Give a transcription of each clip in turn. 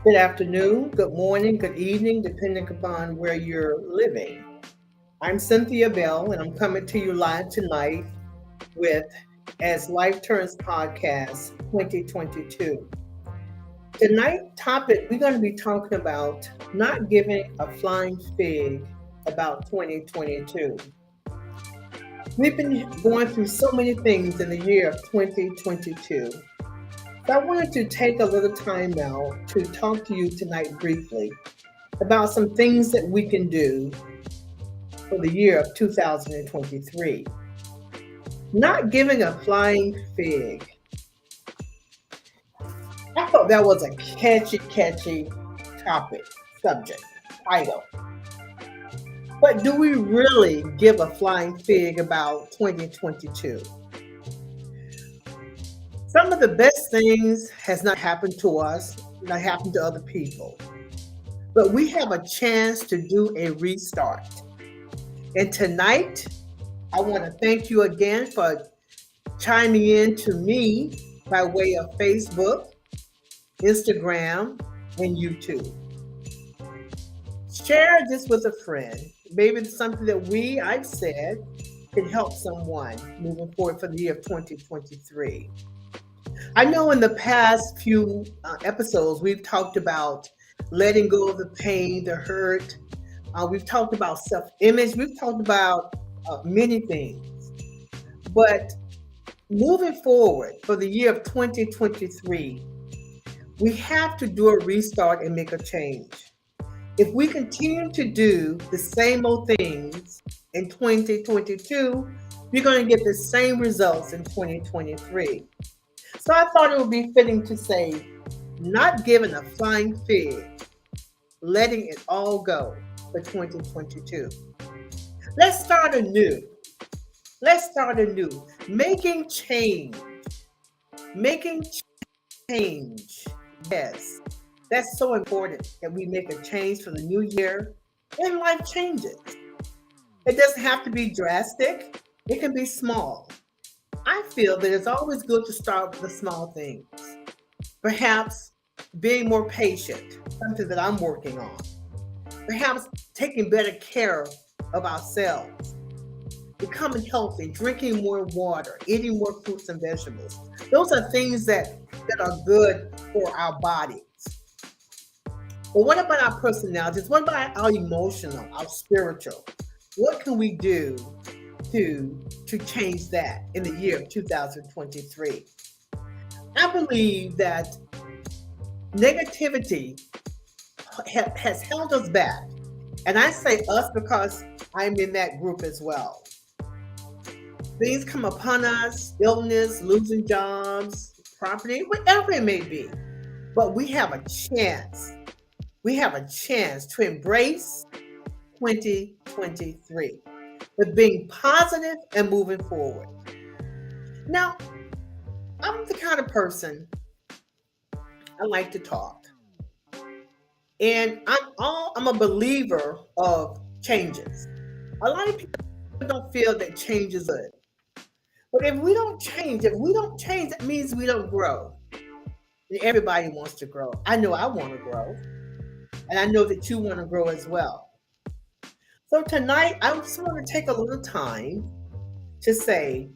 Good afternoon, good morning, good evening, depending upon where you're living. I'm Cynthia Bell, and I'm coming to you live tonight with As Life Turns Podcast 2022. Tonight's topic, we're going to be talking about not giving a flying fig about 2022. We've been going through so many things in the year of 2022. So I wanted to take a little time now to talk to you tonight briefly about some things that we can do for the year of 2023. Not giving a flying fig. I thought that was a catchy topic, subject, title. But do we really give a flying fig about 2022? Some of the best things has not happened to us, not happened to other people. But we have a chance to do a restart. And tonight, I want to thank you again for chiming in to me by way of Facebook, Instagram, and YouTube. Share this with a friend. Maybe it's something that I've said, can help someone moving forward for the year of 2023. I know in the past few episodes, we've talked about letting go of the pain, the hurt. We've talked about self-image. We've talked about many things. But moving forward for the year of 2023, we have to do a restart and make a change. If we continue to do the same old things in 2022, we're going to get the same results in 2023. So I thought it would be fitting to say, not giving a flying fig, letting it all go for 2022. Let's start anew. Making change. Yes, that's so important that we make a change for the new year and life changes. It doesn't have to be drastic. It can be small. I feel that it's always good to start with the small things. Perhaps being more patient, something that I'm working on. Perhaps taking better care of ourselves. Becoming healthy, drinking more water, eating more fruits and vegetables. Those are things that are good for our bodies. But what about our personalities? What about our emotional, our spiritual? What can we do to change that in the year of 2023? I believe that negativity has held us back. And I say us because I'm in that group as well. Things come upon us, illness, losing jobs, property, whatever it may be. But we have a chance. We have a chance to embrace 2023 with being positive and moving forward. Now, I'm the kind of person, I like to talk. And I'm a believer of changes. A lot of people don't feel that change is good. But if we don't change, that means we don't grow. And everybody wants to grow. I know I want to grow. And I know that you want to grow as well. So tonight, I just want to take a little time to say,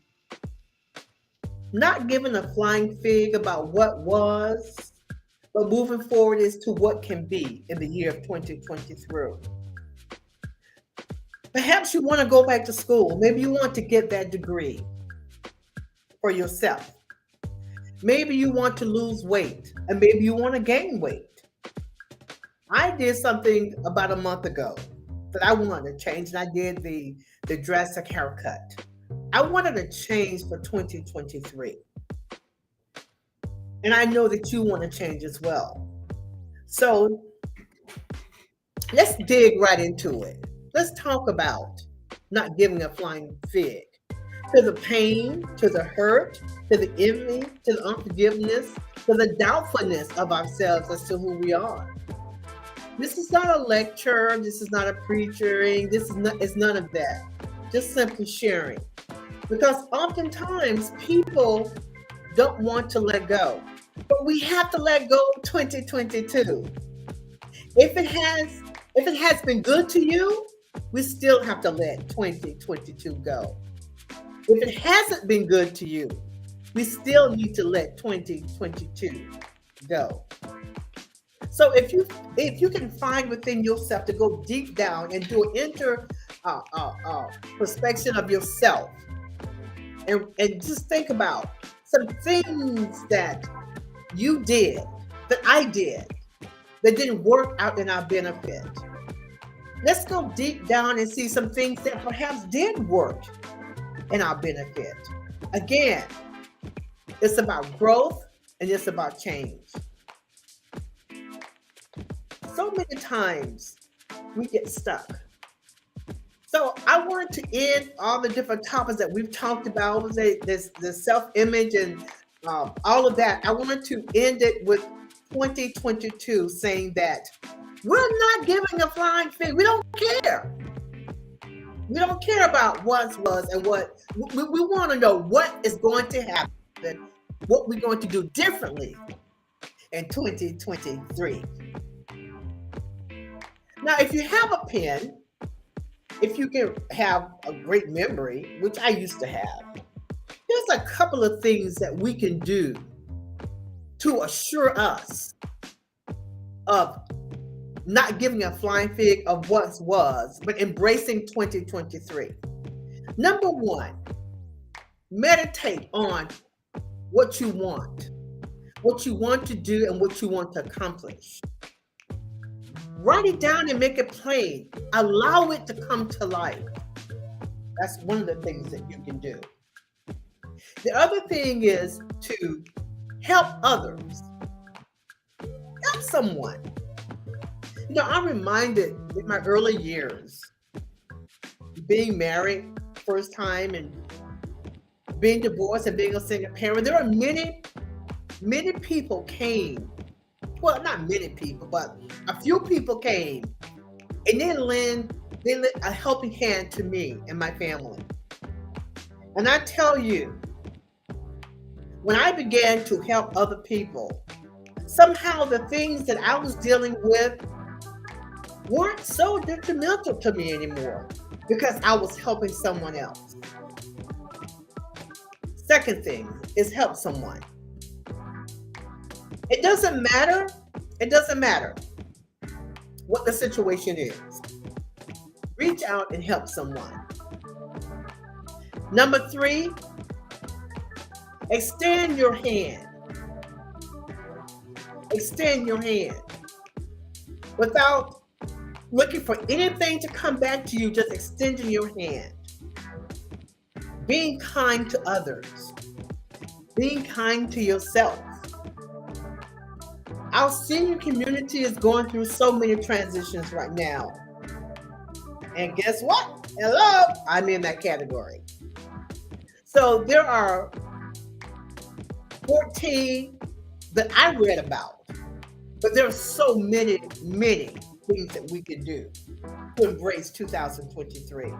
not giving a flying fig about what was, but moving forward is to what can be in the year of 2023. Perhaps you want to go back to school. Maybe you want to get that degree for yourself. Maybe you want to lose weight, and maybe you want to gain weight. I did something about a month ago that I wanted to change, and I did the drastic haircut. I wanted to change for 2023. And I know that you want to change as well. So let's dig right into it. Let's talk about not giving a flying fig. To the pain, to the hurt, to the envy, to the unforgiveness, to the doubtfulness of ourselves as to who we are. This is not a lecture. This is not a preaching. It's none of that. Just simply sharing. Because oftentimes people don't want to let go. But we have to let go of 2022. If it has been good to you, we still have to let 2022 go. If it hasn't been good to you, we still need to let 2022 go. So if you can find within yourself to go deep down and do an inter perspection of yourself, and just think about some things that you did, that I did, that didn't work out in our benefit. Let's go deep down and see some things that perhaps did work in our benefit. Again, it's about growth and it's about change. So many times we get stuck. So I want to end all the different topics that we've talked about, this self-image and all of that. I want to end it with 2022 saying that we're not giving a flying fig. We don't care. We don't care about what was and what we want to know what is going to happen, what we're going to do differently in 2023. Now, if you have a pen, if you can have a great memory, which I used to have, there's a couple of things that we can do to assure us of not giving a flying fig of what was, but embracing 2023. Number one, meditate on what you want to do and what you want to accomplish. Write it down and make it plain. Allow it to come to life. That's one of the things that you can do. The other thing is to help others. Help someone. You know, I'm reminded in my early years, being married first time and being divorced and being a single parent, there are many people came. Well, not many people, but a few people came and they lent a helping hand to me and my family. And I tell you, when I began to help other people, somehow the things that I was dealing with weren't so detrimental to me anymore because I was helping someone else. Second thing is help someone. It doesn't matter what the situation is. Reach out and help someone. Number three, extend your hand. Extend your hand. Without looking for anything to come back to you, just extending your hand. Being kind to others. Being kind to yourself. Our senior community is going through so many transitions right now. And guess what? Hello, I'm in that category. So there are 14 that I read about, but there are so many things that we can do to embrace 2023.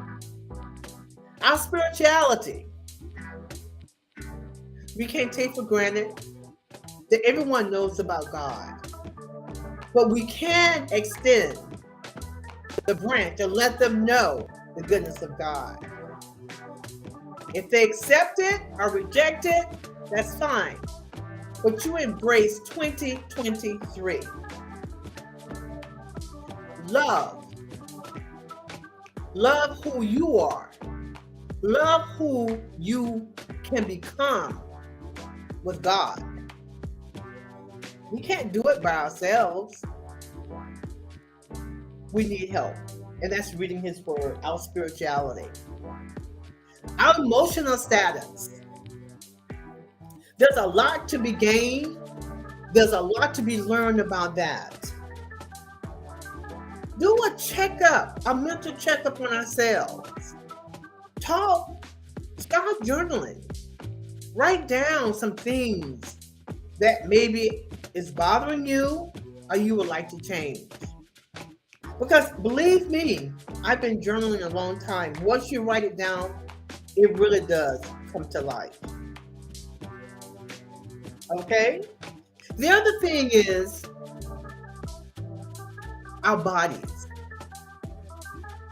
Our spirituality. We can't take for granted that everyone knows about God, but we can extend the branch and let them know the goodness of God. If they accept it or reject it, that's fine. But you embrace 2023. Love. Love who you are. Love who you can become with God. We can't do it by ourselves. We need help. And that's reading His Word, our spirituality. Our emotional status. There's a lot to be gained. There's a lot to be learned about that. Do a checkup, a mental checkup on ourselves. Talk. Start journaling. Write down some things that maybe is bothering you or you would like to change. Because believe me, I've been journaling a long time. Once you write it down, it really does come to life. Okay? The other thing is our bodies.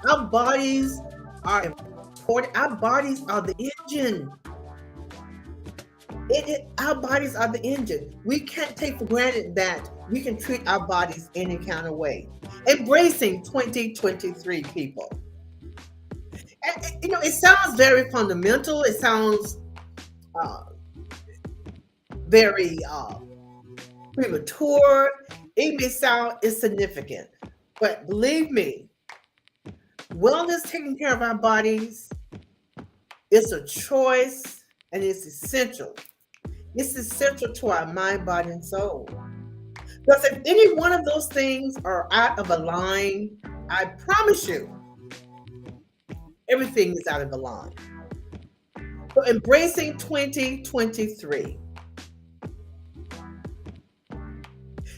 Our bodies are important. Our bodies are the engine. Our bodies are the engine. We can't take for granted that we can treat our bodies any kind of way. Embracing 2023, people. And, it sounds very fundamental. It sounds very premature. It may sound insignificant. But believe me, wellness, taking care of our bodies, is a choice and it's essential. It's essential to our mind, body, and soul. Because if any one of those things are out of a line, I promise you, everything is out of a line. So embracing 2023.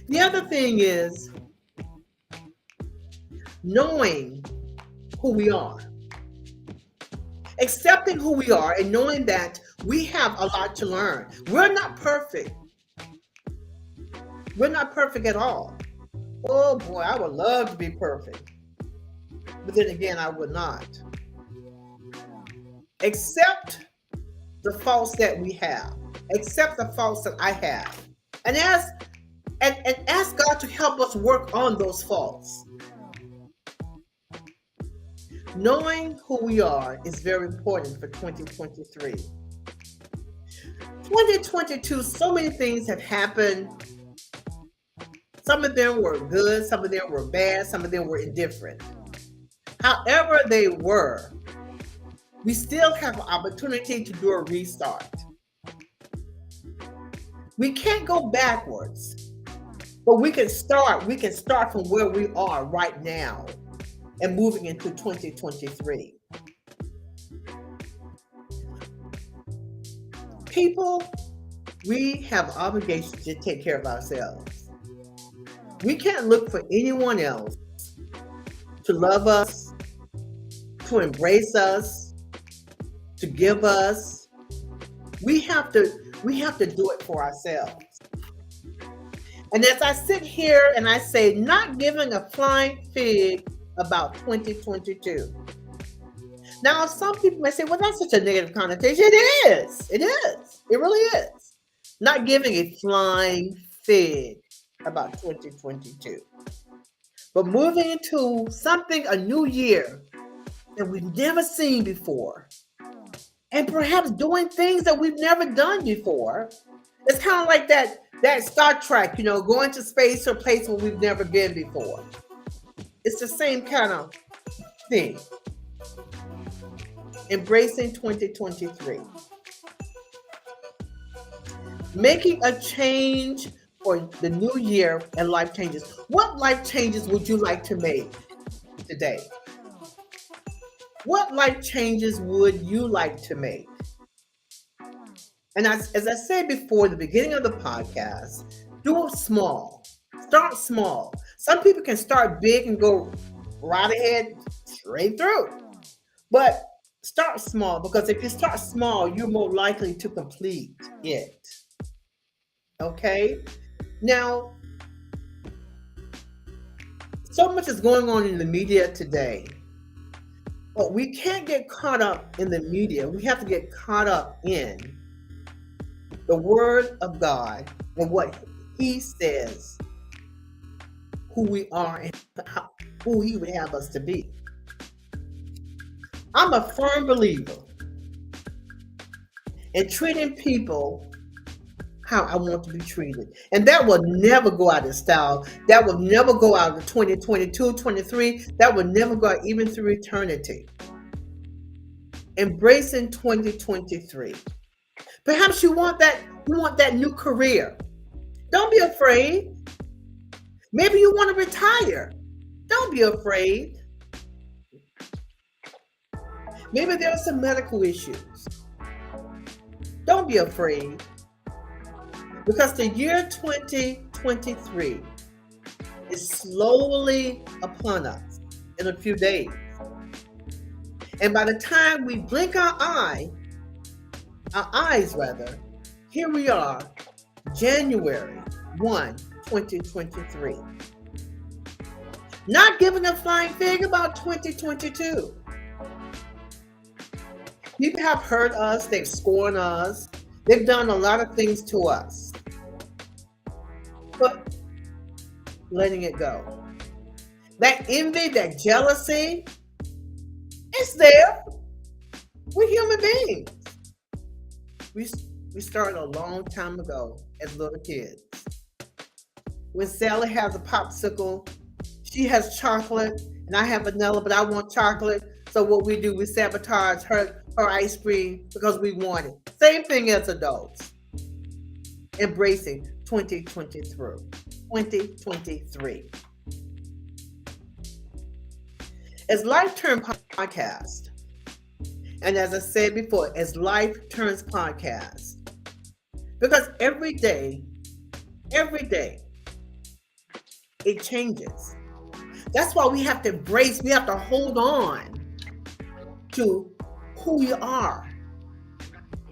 The other thing is knowing who we are. Accepting who we are and knowing that we have a lot to learn. We're not perfect. We're not perfect at all. Oh boy, I would love to be perfect. But then again, I would not. Accept the faults that we have. Accept the faults that I have. And ask God to help us work on those faults. Knowing who we are is very important for 2023. 2022, so many things have happened. Some of them were good, some of them were bad, some of them were indifferent. However they were, we still have an opportunity to do a restart. We can't go backwards, but we can start from where we are right now and moving into 2023. People, we have obligations to take care of ourselves. We can't look for anyone else to love us, to embrace us, to give us. We have to do it for ourselves. And as I sit here and I say, not giving a flying fig about 2022. Now, some people may say, well, that's such a negative connotation. It is. It really is. Not giving a flying fig about 2022. But moving into a new year that we've never seen before. And perhaps doing things that we've never done before. It's kind of like that Star Trek, going to space or a place where we've never been before. It's the same kind of thing. Embracing 2023. Making a change for the new year and life changes. What life changes would you like to make today? What life changes would you like to make? And as I said before, the beginning of the podcast, do it small. Start small. Some people can start big and go right ahead, straight through. But start small, because if you start small, you're more likely to complete it. Okay? Now, so much is going on in the media today. But we can't get caught up in the media. We have to get caught up in the Word of God and what He says, who we are and who He would have us to be. I'm a firm believer in treating people how I want to be treated. And that will never go out of style. That will never go out of 2022, 23. That will never go out even through eternity. Embracing 2023. Perhaps you want that new career. Don't be afraid. Maybe you want to retire. Don't be afraid. Maybe there are some medical issues. Don't be afraid. Because the year 2023 is slowly upon us in a few days. And by the time we blink our eyes, here we are, January. 2023. Not giving a flying fig about 2022. People have hurt us, they've scorned us, they've done a lot of things to us. But letting it go. That envy, that jealousy, it's there. We're human beings. We started a long time ago as little kids. When Sally has a popsicle, she has chocolate, and I have vanilla, but I want chocolate. So what we do, we sabotage her ice cream because we want it. Same thing as adults. Embracing 2023. As Life Turns Podcast, and as I said before, as Life Turns Podcast, because every day, it changes. That's why we have to embrace, we have to hold on to who we are,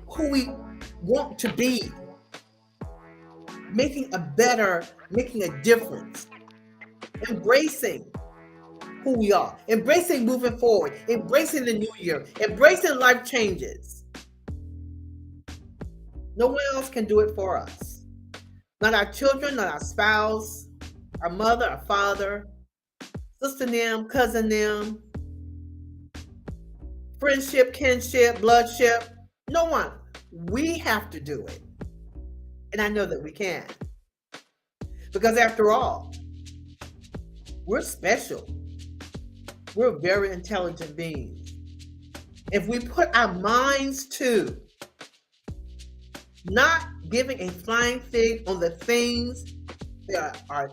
who we want to be, making a difference, embracing who we are, embracing moving forward, embracing the new year, embracing life changes. No one else can do it for us. Not our children, not our spouse, our mother, our father, sister them, cousin them, friendship, kinship, bloodship. No one. We have to do it. And I know that we can. Because after all, we're special. We're very intelligent beings. If we put our minds to not giving a flying fig on the things that are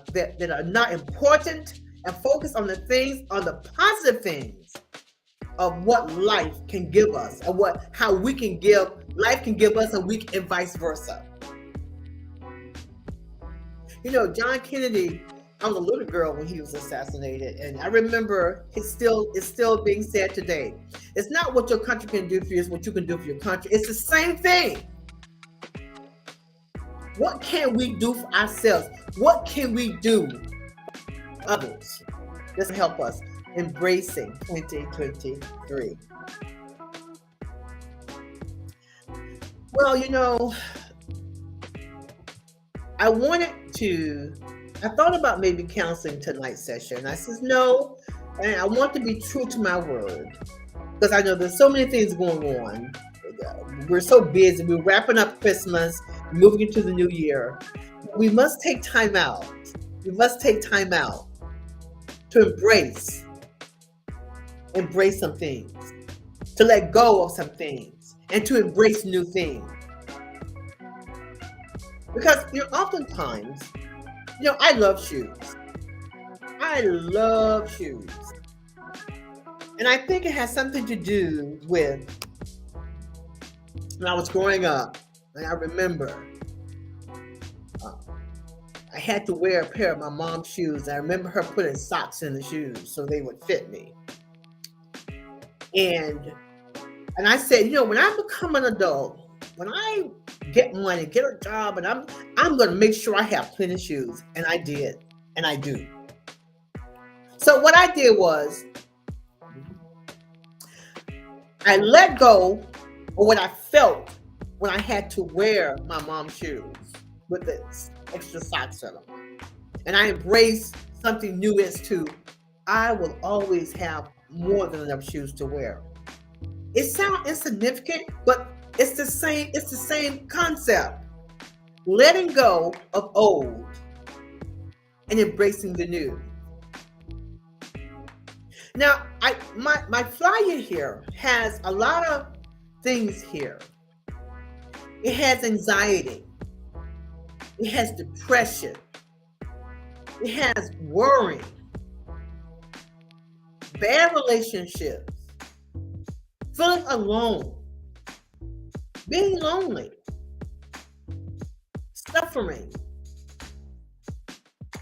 not important, and focus on the things, on the positive things of what life can give us, and how we can give, life can give us, and vice versa. You know, John Kennedy, I was a little girl when he was assassinated, and I remember it's still being said today. It's not what your country can do for you, it's what you can do for your country. It's the same thing. What can we do for ourselves? What can we do for others? This will help us embracing 2023. Well, you know, I thought about maybe canceling tonight's session. I said, no, and I want to be true to my word, because I know there's so many things going on. We're so busy. We're wrapping up Christmas, moving into the new year. We must take time out. We must take time out to embrace some things, to let go of some things, and to embrace new things. Because, you know, oftentimes, you know, I love shoes. And I think it has something to do with when I was growing up, and I remember I had to wear a pair of my mom's shoes. I remember her putting socks in the shoes so they would fit me. And I said, you know, when I become an adult, when I get money, get a job, and I'm going to make sure I have plenty of shoes. And I did, and I do. So what I did was I let go of what I felt when I had to wear my mom's shoes with the extra socks in them. And I embraced something new as to I will always have more than enough shoes to wear. It sounds insignificant, but it's the same concept. Letting go of old and embracing the new. Now, my flyer here has a lot of things here. It has anxiety. It has depression. It has worry. Bad relationships. Feeling alone. Being lonely. Suffering.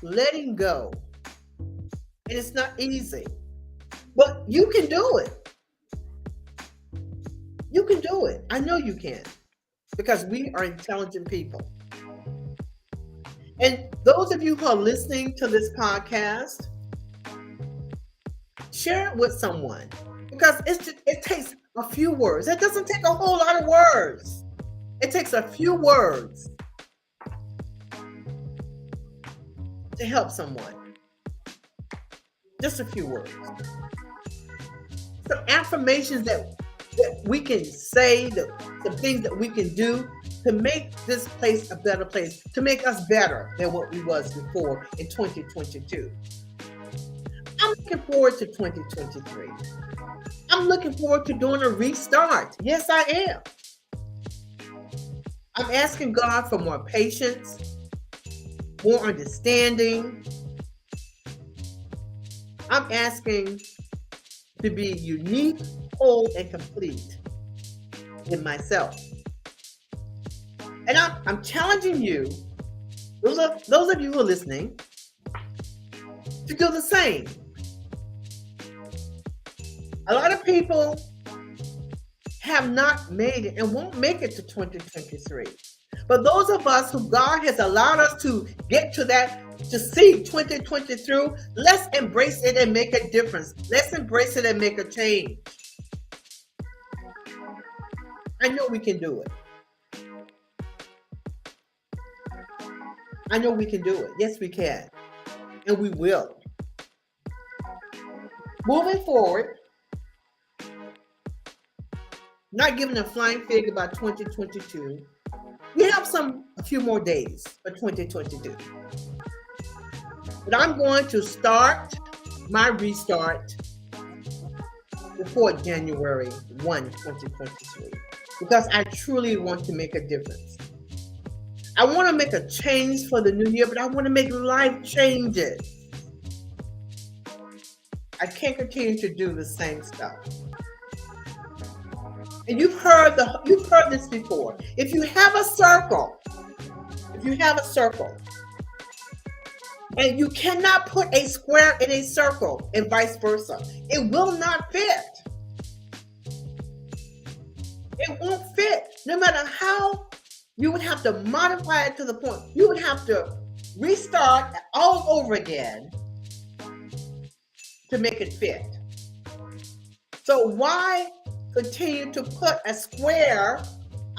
Letting go. And it's not easy. But you can do it. You can do it. I know you can. Because we are intelligent people. And those of you who are listening to this podcast, share it with someone, because it takes a few words. It doesn't take a whole lot of words. It takes a few words to help someone. Just a few words. Some affirmations that we can say, the things that we can do to make this place a better place, to make us better than what we was before in 2022. I'm looking forward to 2023. I'm looking forward to doing a restart. Yes, I am. I'm asking God for more patience, more understanding. I'm asking to be unique, whole, and complete in myself. And I'm challenging you, those of you who are listening, to do the same. A lot of people have not made it and won't make it to 2023. But those of us who God has allowed us to get to that, to see 2020 through, let's embrace it and make a difference. Let's embrace it and make a change. I know we can do it. I know we can do it. Yes, we can. And we will. Moving forward, not giving a flying fig about 2022. We have a few more days for 2022. But I'm going to start my restart before January 1, 2023, because I truly want to make a difference. I want to make a change for the new year, but I want to make life changes. I can't continue to do the same stuff. And you've heard this before. If you have a circle, and you cannot put a square in a circle and vice versa, it will not fit. It won't fit. No matter how you would have to modify it to the point, you would have to restart all over again to make it fit. So why continue to put a square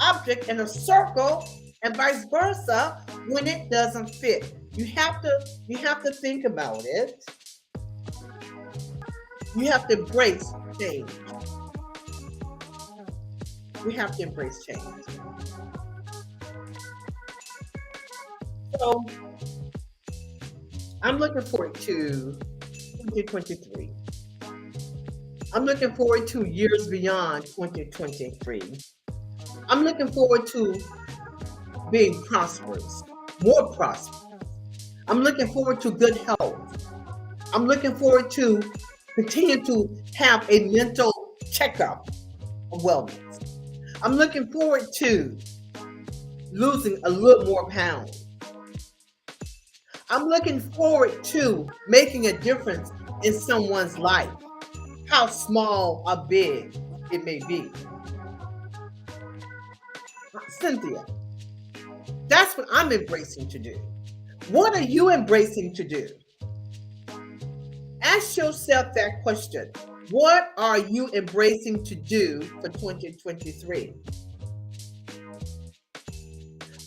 object in a circle and vice versa when it doesn't fit? You have to think about it. You have to embrace change. We have to embrace change. So I'm looking forward to 2023. I'm looking forward to years beyond 2023. I'm looking forward to being prosperous, more prosperous. I'm looking forward to good health. I'm looking forward to continue to have a mental checkup of wellness. I'm looking forward to losing a little more pounds. I'm looking forward to making a difference in someone's life, how small or big it may be. Cynthia, that's what I'm embracing to do. What are you embracing to do? Ask yourself that question. What are you embracing to do for 2023?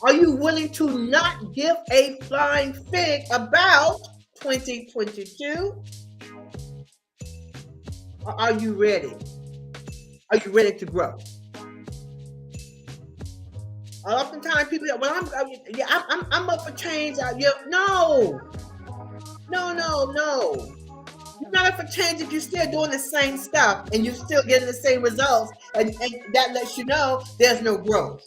Are you willing to not give a flying fig about 2022? Or are you ready? Are you ready to grow? Oftentimes people say, well, I'm up for change. No. You're not up for change if you're still doing the same stuff and you're still getting the same results, and that lets you know there's no growth.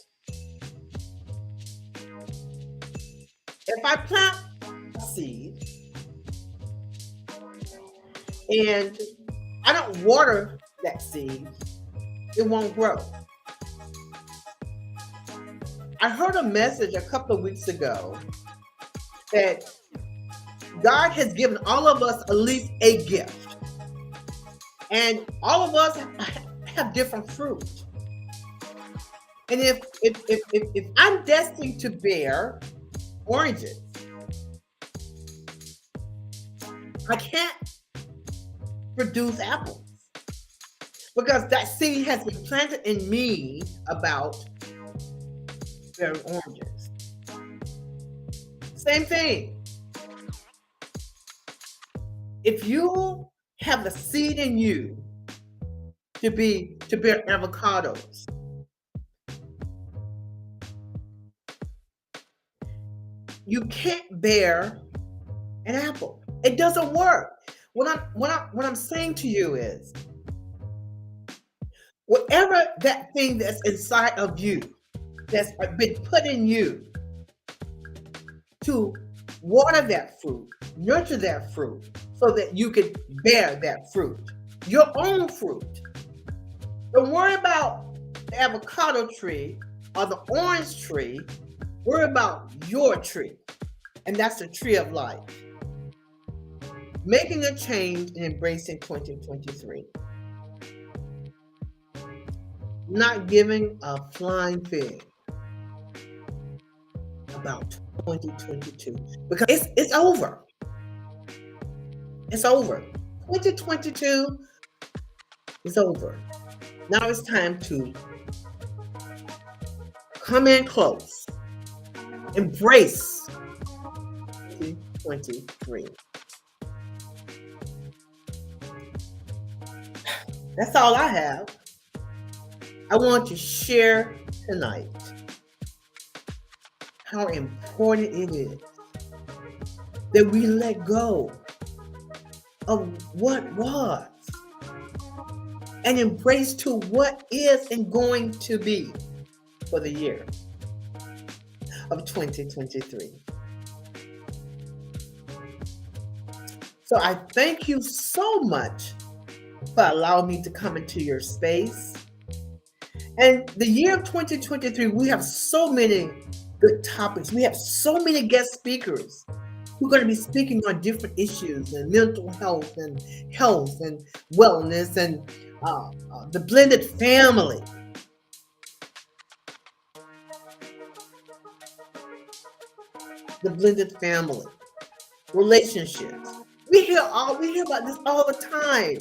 If I plant a seed and I don't water that seed, it won't grow. I heard a message a couple of weeks ago that God has given all of us at least a gift. And all of us have different fruit. And if I'm destined to bear oranges, I can't produce apples because that seed has been planted in me about berry oranges. Same thing. If you have the seed in you to bear avocados, you can't bear an apple. It doesn't work. What I'm saying to you is, whatever that thing that's inside of you, that's been put in you to water that fruit, nurture that fruit, so that you can bear that fruit, your own fruit. Don't worry about the avocado tree or the orange tree. Worry about your tree, and that's the tree of life. Making a change and embracing 2023. Not giving a flying fig about 2022 because it's over. It's over. 2022 is over. Now it's time to come in close. Embrace 2023. That's all I have. I want to share tonight how important it is that we let go of what was and embrace to what is and going to be for the year of 2023. So I thank you so much for allowing me to come into your space. And the year of 2023, we have so many good topics. We have so many guest speakers who are going to be speaking on different issues and mental health and wellness and the blended family. The blended family, relationships. We hear about this all the time,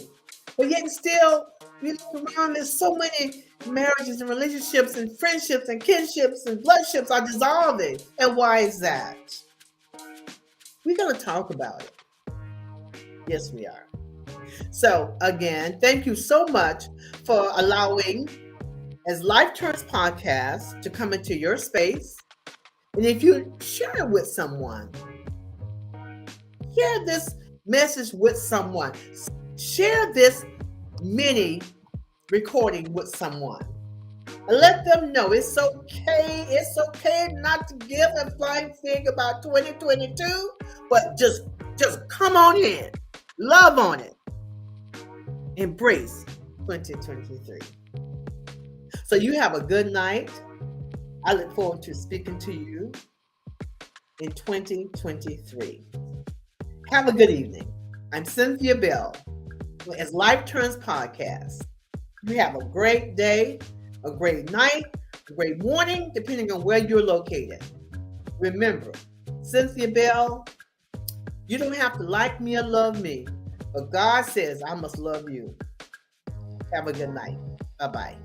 but yet still, we look around. There's so many marriages and relationships and friendships and kinships and bloodships are dissolving. And why is that? We're going to talk about it. Yes, we are. So again, thank you so much for allowing As Life Turns Podcast to come into your space. And if you share it with someone, share this message with someone. Share this mini recording with someone. And let them know it's okay. It's okay not to give a flying fig about 2022, but just come on in. Love on it. Embrace 2023. So you have a good night. I look forward to speaking to you in 2023. Have a good evening. I'm Cynthia Bell with As Life Turns Podcast. You have a great day, a great night, a great morning, depending on where you're located. Remember, Cynthia Bell, you don't have to like me or love me, but God says I must love you. Have a good night. Bye-bye.